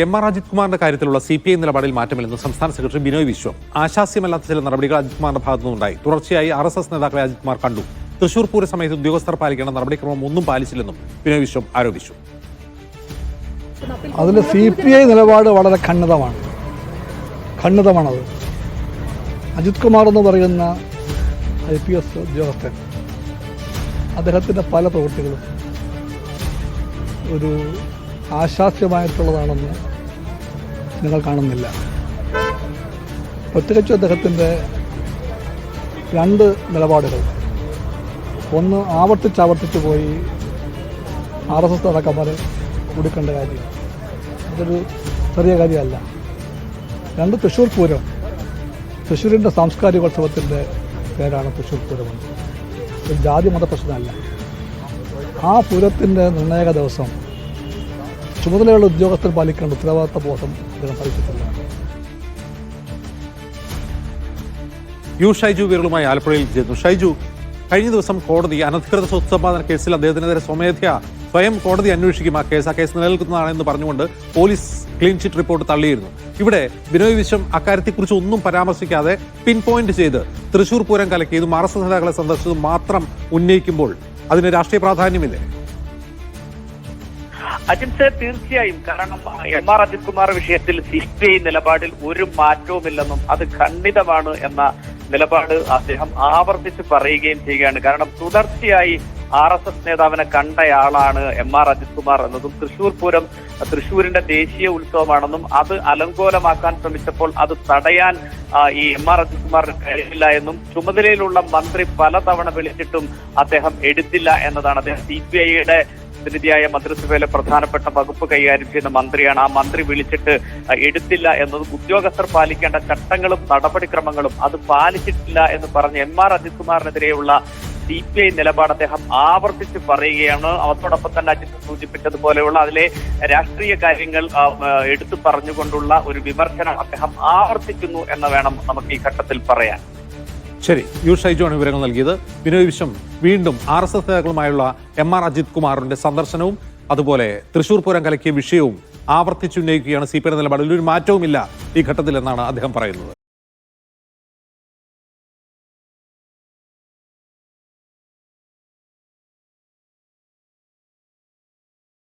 എം.ആർ. അജിത് കുമാറിന്റെ കാര്യത്തിലുള്ള CPI നിലപാടിൽ മാറ്റമില്ലെന്ന് സംസ്ഥാന സെക്രട്ടറി ബിനോയ് വിശ്വം. ആശാസ്യമല്ലാത്ത ചില നടപടികൾ അജിത് കുമാറിന്റെ ഭാഗത്തുനിന്നുണ്ടായി. തുടർച്ചയായി RSS നേതാക്കളെ അജിത് കുമാർ കണ്ടു. തൃശൂർ പൂര സമയത്ത് ഉദ്യോഗസ്ഥർ പാലിക്കേണ്ട നടപടിക്രമം ഒന്നും പാലിച്ചില്ലെന്നും ബിനോയ് വിശ്വം ആരോപിച്ചു. അതിൽ CPI നിലപാട് വളരെ ഖണ്ഡിതമാണത്. അജിത് കുമാർ എന്ന് പറയുന്ന IPS ഉദ്യോഗസ്ഥൻ, അദ്ദേഹത്തിൻ്റെ പല പ്രവൃത്തികളും ഒരു ആശാസ്യമായിട്ടുള്ളതാണെന്ന് നിങ്ങൾ കാണുന്നില്ല. പ്രത്യേകിച്ച് അദ്ദേഹത്തിൻ്റെ രണ്ട് നിലപാടുകൾ. ഒന്ന്, ആവർത്തിച്ച് പോയി RSS നേതാക്കന്മാരെ കൊടുക്കേണ്ട കാര്യം, അതൊരു ചെറിയ കാര്യമല്ല. രണ്ട്, തൃശ്ശൂർ പൂരം, തൃശ്ശൂരിൻ്റെ സാംസ്കാരികോത്സവത്തിൻ്റെ പേരാണ് തൃശ്ശൂർ പൂരമെന്ന്. ഒരു ജാതി മത പ്രശ്നമല്ല. ആ പൂരത്തിൻ്റെ നിർണായക ദിവസം ചുമതലയുള്ള ഉദ്യോഗസ്ഥർ പാലിക്കേണ്ട ഉത്തരവാദിത്ത ബോധം അദ്ദേഹം പാലിച്ചിട്ടില്ല. ഷൈജു വിരളുമായി ആലപ്പുഴയിൽ ചേർന്നു. ഷൈജു, കഴിഞ്ഞ ദിവസം കോടതി അനധികൃത സ്വത്ത് സമ്പാദന കേസിൽ അദ്ദേഹത്തിനെതിരെ സ്വയം കോടതി അന്വേഷിക്കും. ആ കേസ് നിലനിൽക്കുന്നതാണെന്ന് പറഞ്ഞുകൊണ്ട് പോലീസ് ക്ലീൻ ചിറ്റ് റിപ്പോർട്ട് തള്ളിയിരുന്നു. ഇവിടെ ബിനോയ് വിശ്വം അക്കാര്യത്തെക്കുറിച്ച് ഒന്നും പരാമർശിക്കാതെ പിൻ പോയിന്റ് ചെയ്ത് തൃശൂർ പൂരം കലക്കിയതും RSS നേതാക്കളെ സന്ദർശിച്ചതും മാത്രം ഉന്നയിക്കുമ്പോൾ അതിന് രാഷ്ട്രീയ പ്രാധാന്യമില്ലേ? അജിത്, തീർച്ചയായും. കാരണം എം.ആർ. അജിത് കുമാർ വിഷയത്തിൽ CPI നിലപാടിൽ ഒരു മാറ്റവുമില്ലെന്നും അത് ഖണ്ഡിതമാണ് എന്ന നിലപാട് അദ്ദേഹം ആവർത്തിച്ച് പറയുകയും ചെയ്യുകയാണ്. കാരണം തുടർച്ചയായി RSS നേതാവിനെ കണ്ടയാളാണ് എം.ആർ. അജിത് കുമാർ എന്നതും തൃശൂർ പൂരം തൃശൂരിന്റെ ദേശീയ ഉത്സവമാണെന്നും അത് അലങ്കോലമാക്കാൻ ശ്രമിച്ചപ്പോൾ അത് തടയാൻ ഈ എം.ആർ. അജിത് കുമാറിന് കഴിയില്ല എന്നും ചുമതലയിലുള്ള മന്ത്രി പലതവണ വിളിച്ചിട്ടും അദ്ദേഹം എടുത്തില്ല എന്നതാണ്. അദ്ദേഹം CPIയുടെ പ്രതിനിധിയായ മന്ത്രിസഭയിലെ പ്രധാനപ്പെട്ട വകുപ്പ് കൈകാര്യം ചെയ്യുന്ന മന്ത്രിയാണ്. ആ മന്ത്രി വിളിച്ചിട്ട് എടുത്തില്ല എന്നതും ഉദ്യോഗസ്ഥർ പാലിക്കേണ്ട ചട്ടങ്ങളും നടപടിക്രമങ്ങളും അത് പാലിച്ചിട്ടില്ല എന്ന് പറഞ്ഞ് എം.ആർ. അജിത് കുമാറിനെതിരെയുള്ള CPI നിലപാട് അദ്ദേഹം ആവർത്തിച്ച് പറയുകയാണ്. അതോടൊപ്പം തന്നെ അജിത് സൂചിപ്പിച്ചതുപോലെയുള്ള അതിലെ രാഷ്ട്രീയ കാര്യങ്ങൾ എടുത്തു പറഞ്ഞുകൊണ്ടുള്ള ഒരു വിമർശനം അദ്ദേഹം ആവർത്തിക്കുന്നു എന്ന് വേണം നമുക്ക് ഈ ഘട്ടത്തിൽ പറയാൻ. ശരി, ഷൈജു ആണ് വിവരങ്ങൾ നൽകിയത്. ബിനോയ് വിശ്വം വീണ്ടും RSS നേതാക്കളുമായുള്ള എം.ആർ. അജിത് കുമാറിന്റെ സന്ദർശനവും അതുപോലെ തൃശൂർ പൂരം കലക്കിയ വിഷയവും ആവർത്തിച്ചുന്നയിക്കുകയാണ്. CPI നിലപാടിൽ ഒരു മാറ്റവുമില്ല ഈ ഘട്ടത്തിൽ എന്നാണ് അദ്ദേഹം പറയുന്നത്.